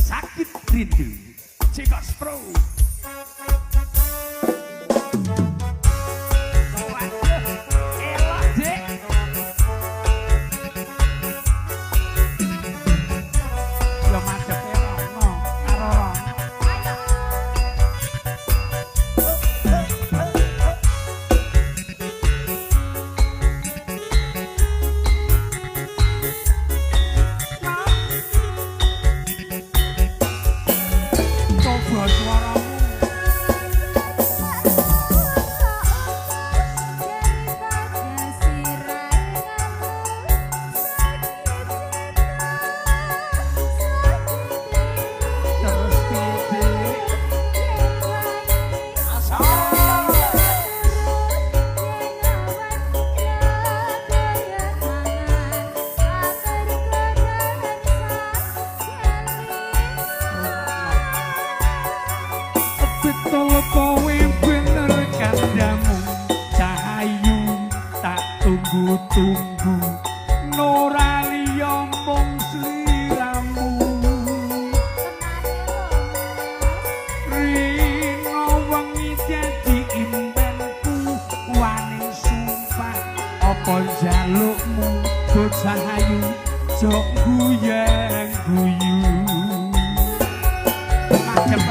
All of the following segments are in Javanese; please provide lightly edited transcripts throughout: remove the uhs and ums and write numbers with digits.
sakit rindu Cikos Pro. Betul kowe bener kandamu cahayu tak tunggu-tunggu Nurali yombong sliramu Rino wengi dadi impenku wani sumpah apa jalukmu bocah ayu jok guyang guyu macem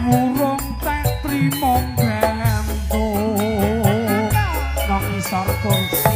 wurung tak trimo gantung nang isor kursi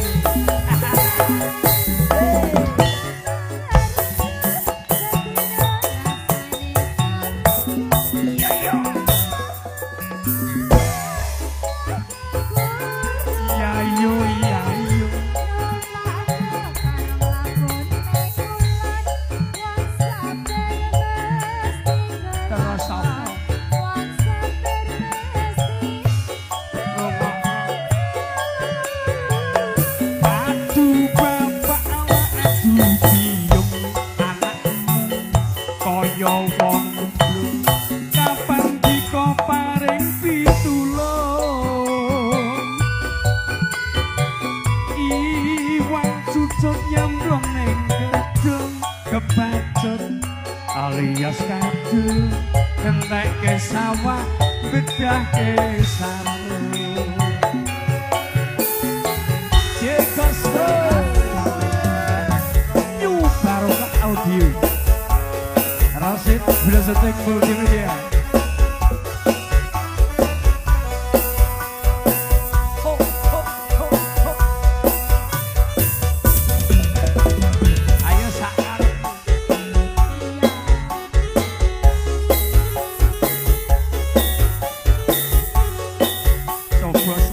alias kadu kentek ke sawah bedah ke sarung Cikos Pro New Barokah Audio Rasid Brazetek Multimedia. Bros